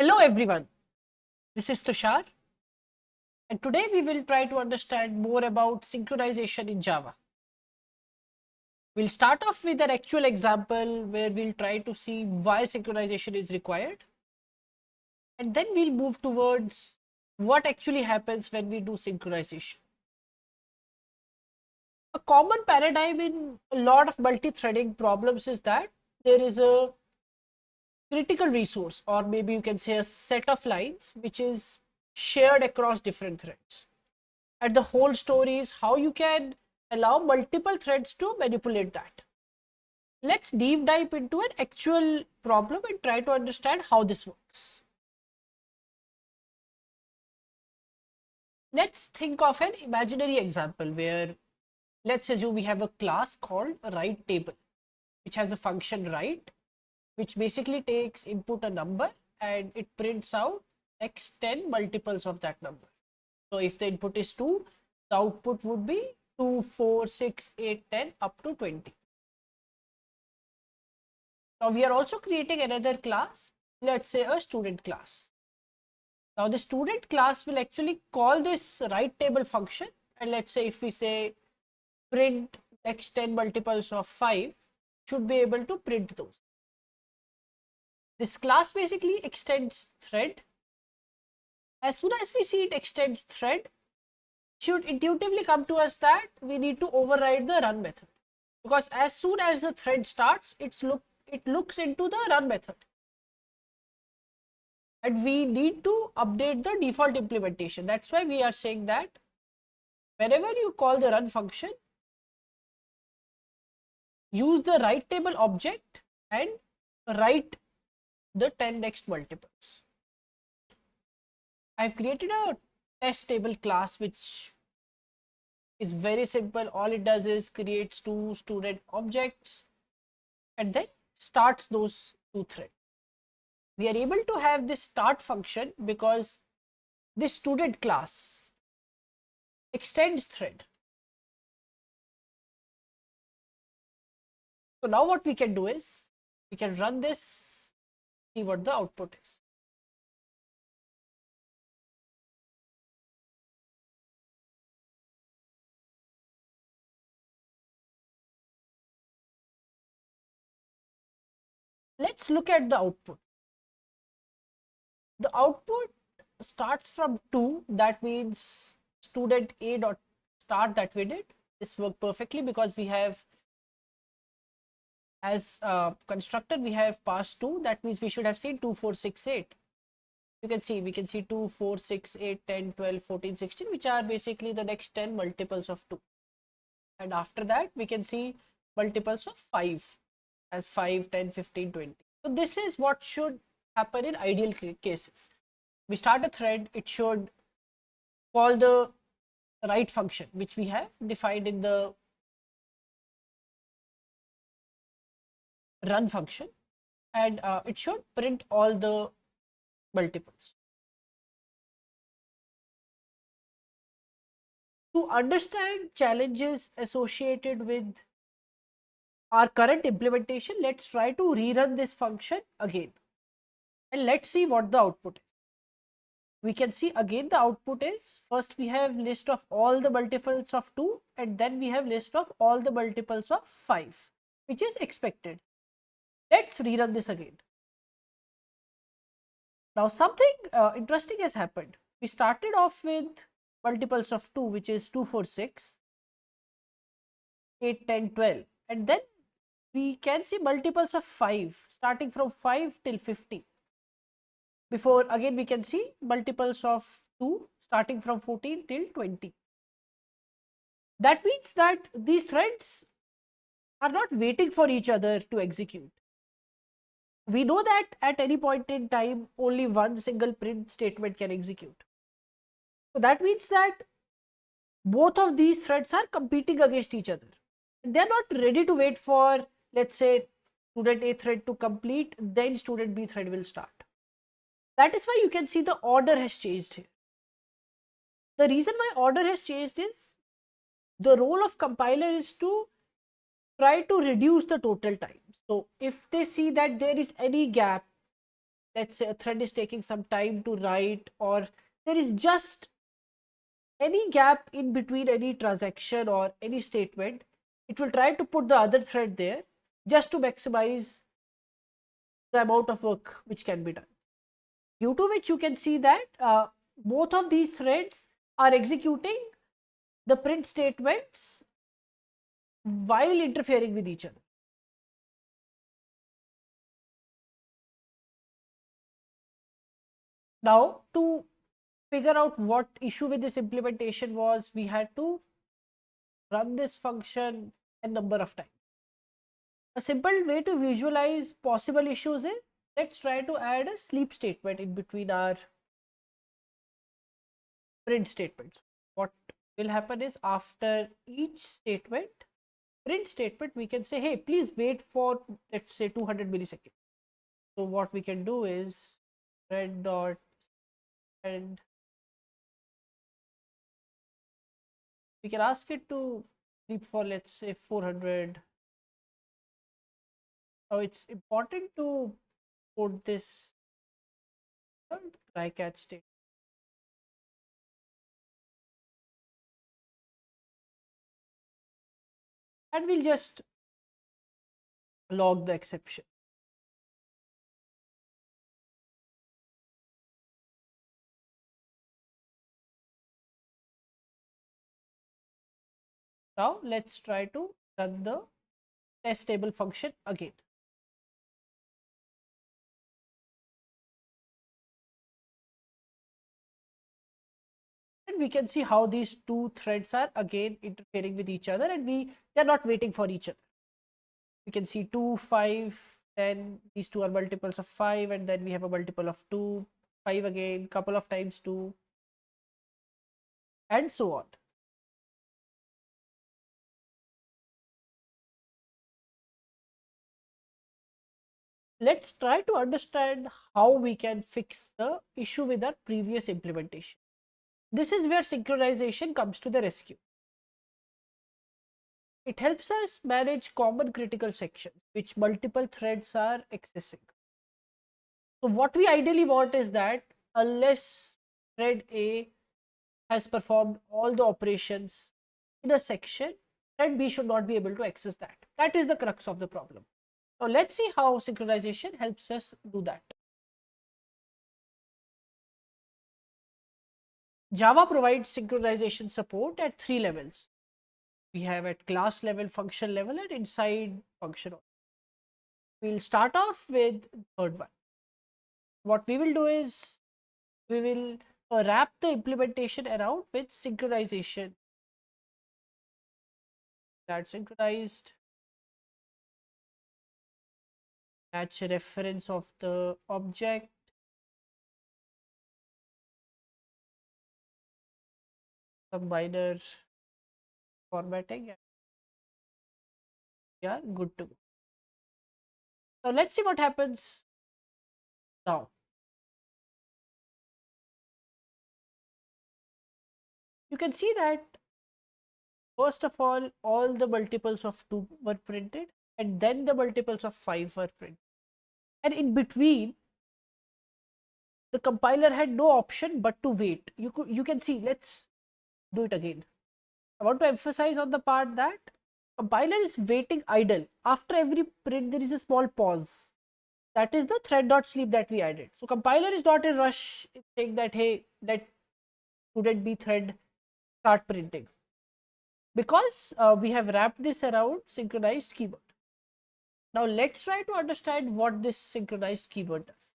Hello everyone, this is Tushar, and today we will try to understand more about synchronization in Java. We'll start off with an actual example where we'll try to see why synchronization is required, and then we'll move towards what actually happens when we do synchronization. A common paradigm in a lot of multi-threading problems is that there is a critical resource, or maybe you can say a set of lines which is shared across different threads. And the whole story is how you can allow multiple threads to manipulate that. Let's deep dive into an actual problem and try to understand how this works. Let's think of an imaginary example where let's assume we have a class called a write table, which has a function write, which basically takes input a number and it prints out next 10 multiples of that number. So if the input is 2, the output would be 2, 4, 6, 8, 10 up to 20. Now we are also creating another class, let's say a student class. Now the student class will actually call this write table function, and let's say if we say print next 10 multiples of 5, should be able to print those. This class basically extends thread. As soon as we see it extends thread, it should intuitively come to us that we need to override the run method, because as soon as the thread starts, it looks into the run method, and we need to update the default implementation. That's why we are saying that whenever you call the run function, use the write table object and write the 10 next multiples. I've created a test table class which is very simple. All it does is creates two student objects and then starts those two threads. We are able to have this start function because this student class extends thread. So now what we can do is we can run this, see what the output is. Let's look at the output. The output starts from 2, that means student A dot start that we did. This worked perfectly because we have, as a constructor, we have passed 2, that means we should have seen 2, 4, 6, 8. You can see, we can see 2, 4, 6, 8, 10, 12, 14, 16, which are basically the next 10 multiples of 2. And after that, we can see multiples of 5 as 5, 10, 15, 20. So this is what should happen in ideal cases. We start a thread, it should call the write function, which we have defined in the run function, and it should print all the multiples. To understand challenges associated with our current implementation, let's try to rerun this function again and let's see what the output is. We can see again the output is, first we have list of all the multiples of 2 and then we have list of all the multiples of 5, which is expected. Let's rerun this again. Now something interesting has happened. We started off with multiples of 2, which is 2, 4, 6, 8, 10, 12, and then we can see multiples of 5 starting from 5 till 50. Before again we can see multiples of 2 starting from 14 till 20. That means that these threads are not waiting for each other to execute. We know that at any point in time only one single print statement can execute. So that means that both of these threads are competing against each other. They are not ready to wait for, let's say, student A thread to complete, then student B thread will start. That is why you can see the order has changed here. The reason why order has changed is the role of compiler is to try to reduce the total time. So if they see that there is any gap let's say a thread is taking some time to write, or there is just any gap in between any transaction or any statement, it will try to put the other thread there just to maximize the amount of work which can be done. Due to which you can see that both of these threads are executing the print statements while interfering with each other. Now, to figure out what issue with this implementation was, we had to run this function a number of times. A simple way to visualize possible issues is, let's try to add a sleep statement in between our print statements. What will happen is, after each statement, print statement, we can say, hey, please wait for, let's say, 200 milliseconds. So what we can do is thread dot and we can ask it to sleep for, let's say, 400. Now it's important to put this try catch state, and we'll just log the exception. Now let's try to run the test table function again. And we can see how these two threads are again interfering with each other, and they're not waiting for each other. We can see 2, 5, then these two are multiples of 5, and then we have a multiple of 2, 5 again, couple of times 2, and so on. Let's try to understand how we can fix the issue with our previous implementation. This is where synchronization comes to the rescue. It helps us manage common critical sections which multiple threads are accessing. So what we ideally want is that unless thread A has performed all the operations in a section, thread B should not be able to access that. That is the crux of the problem. Now let's see how synchronization helps us do that. Java provides synchronization support at 3 levels. We have at class level, function level, and inside function. We'll start off with third one. What we will do is we will wrap the implementation around with synchronization. That's synchronized. Match reference of the object. Some minor formatting. Yeah, good to go. Now let's see what happens now. You can see that first of all the multiples of 2 were printed, and then the multiples of 5 were printed. And in between, the compiler had no option but to wait. You can see, let's do it again. I want to emphasize on the part that compiler is waiting idle. After every print, there is a small pause. That is the thread.sleep that we added. So compiler is not in rush saying that, hey, let student B thread start printing, because we have wrapped this around synchronized keyword. Now let's try to understand what this synchronized keyword does.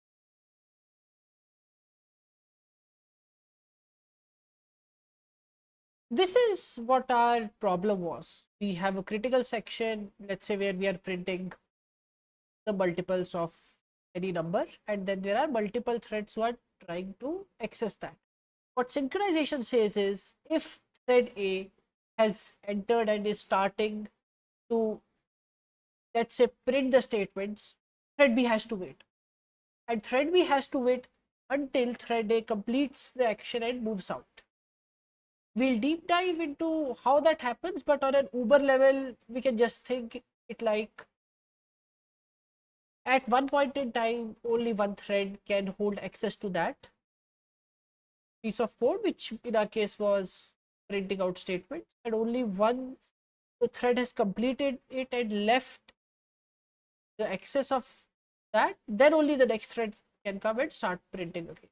This is what our problem was. We have a critical section, let's say, where we are printing the multiples of any number, and then there are multiple threads who are trying to access that. What synchronization says is, if thread A has entered and is starting to, let's say, print the statements, thread B has to wait. And thread B has to wait until thread A completes the action and moves out. We'll deep dive into how that happens, but on an Uber level, we can just think it like At one point in time, only one thread can hold access to that piece of code, which in our case was printing out statements, and only once the thread has completed it and left the excess of that, then only the next thread can come and start printing again.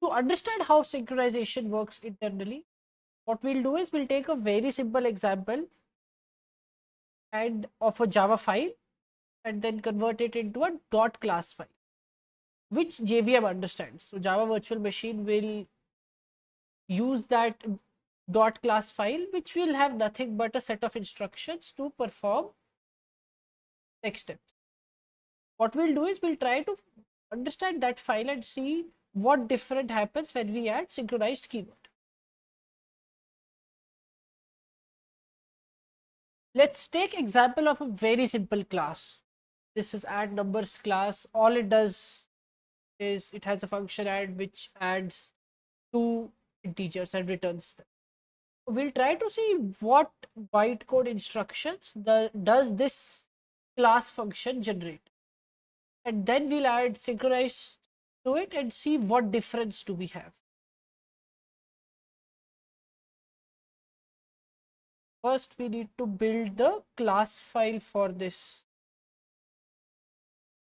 To understand how synchronization works internally, what we'll do is we'll take a very simple example and of a Java file and then convert it into a dot class file, which JVM understands. So Java Virtual Machine will use that dot class file, which will have nothing but a set of instructions to perform next steps. What we'll do is we'll try to understand that file and see what different happens when we add synchronized keyword. Let's take example of a very simple class. This is add numbers class. All it does is it has a function add which adds two integers and returns them. We'll try to see what bytecode instructions does this class function generate, and then we'll add synchronized to it and see what difference do we have. First, we need to build the class file for this.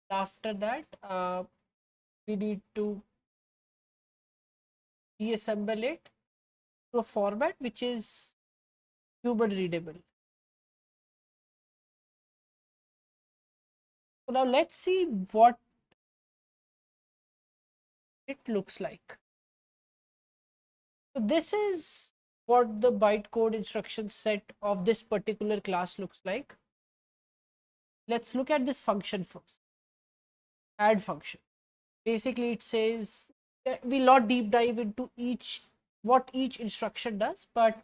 After that, we need to deassemble it to a format which is human readable. So now let's see what it looks like. So this is what the bytecode instruction set of this particular class looks like. Let's look at this function first. Add function. Basically, it says that we'll not deep dive into what each instruction does, but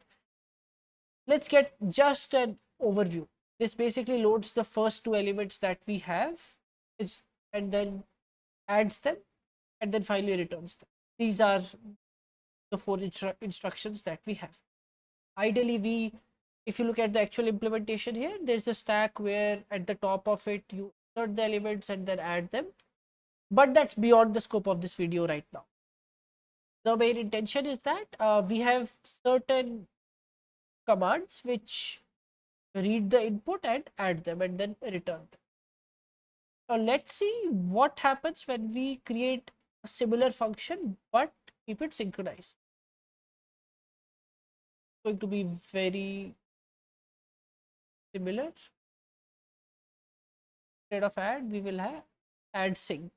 let's get just an overview. This basically loads the first two elements that we have and then adds them and then finally returns them. These are the four instructions that we have. Ideally, if you look at the actual implementation here, there's a stack where at the top of it you insert the elements and then add them, but that's beyond the scope of this video right now. The main intention is that we have certain commands which read the input and add them and then return them. Now let's see what happens when we create a similar function but keep it synchronized. It's going to be very similar. Instead of add, we will have add sync.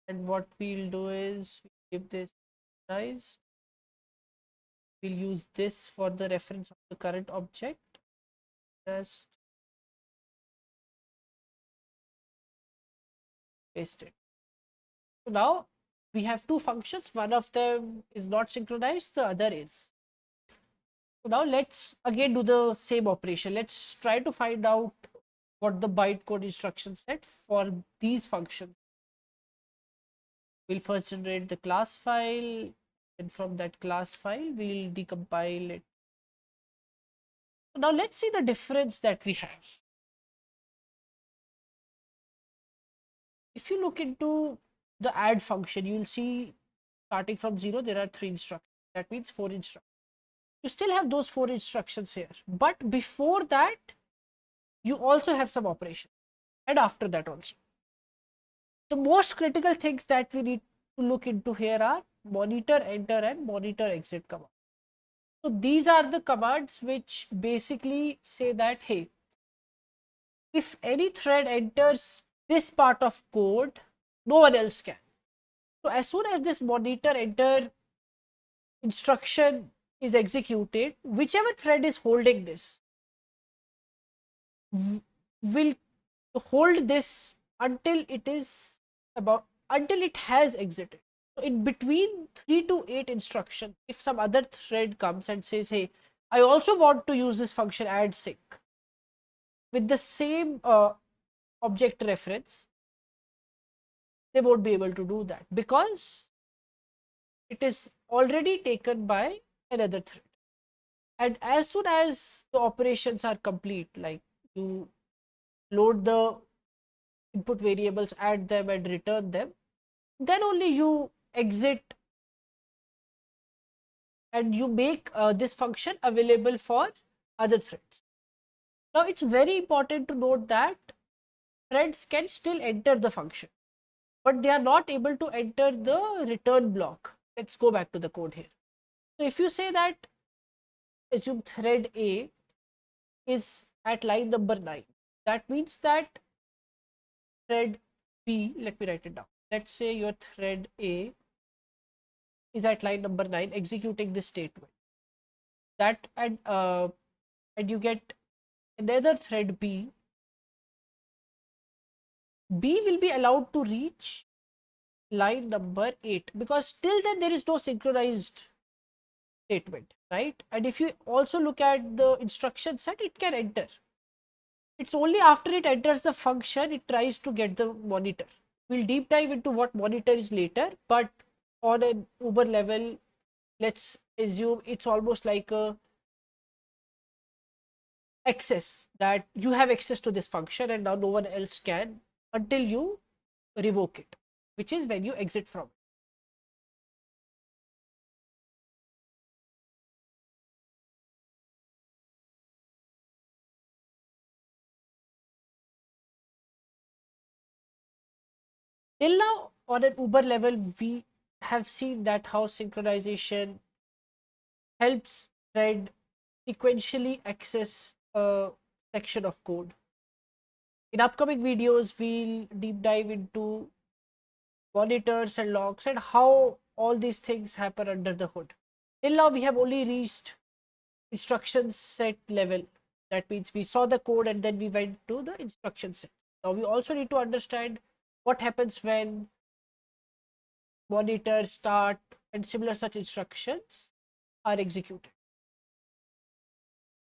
And what we'll do is we'll give this size. We'll use this for the reference of the current object. Just paste it. So now we have two functions. One of them is not synchronized, the other is. So now let's again do the same operation. Let's try to find out what the bytecode instruction set for these functions. We'll first generate the class file, and from that class file, we'll decompile it. So now let's see the difference that we have. If you look into the add function, you'll see starting from 0, there are 3 instructions. That means 4 instructions. You still have those 4 instructions here, but before that, you also have some operation, and after that also. The most critical things that we need to look into here are monitor enter and monitor exit command. So these are the commands which basically say that, hey, if any thread enters this part of code, no one else can. So as soon as this monitor enter instruction is executed, whichever thread is holding this will hold this until it has exited. So in between 3 to 8 instructions, if some other thread comes and says, hey, I also want to use this function add sync with the same object reference, they won't be able to do that because it is already taken by another thread. And as soon as the operations are complete, like you load the input variables, add them and return them, then only you exit and you make this function available for other threads. Now it's very important to note that threads can still enter the function, but they are not able to enter the return block. Let's go back to the code here. So if you say that, assume thread A is at line number 9, that means that thread B, let me write it down. Let's say your thread A is at line number 9 executing this statement. That and you get another thread B. B will be allowed to reach line number 8 because till then there is no synchronized statement, right? And if you also look at the instruction set, it can enter. It's only after it enters the function it tries to get the monitor. We'll deep dive into what monitor is later, but on an Uber level, let's assume it's almost like a access, that you have access to this function and now no one else can until you revoke it, which is when you exit from it. Till now, on an Uber level, we have seen that how synchronization helps thread sequentially access a section of code. In upcoming videos, we'll deep dive into monitors and logs and how all these things happen under the hood. Till now, we have only reached instruction set level. That means we saw the code and then we went to the instruction set. Now we also need to understand what happens when monitor, start, and similar such instructions are executed.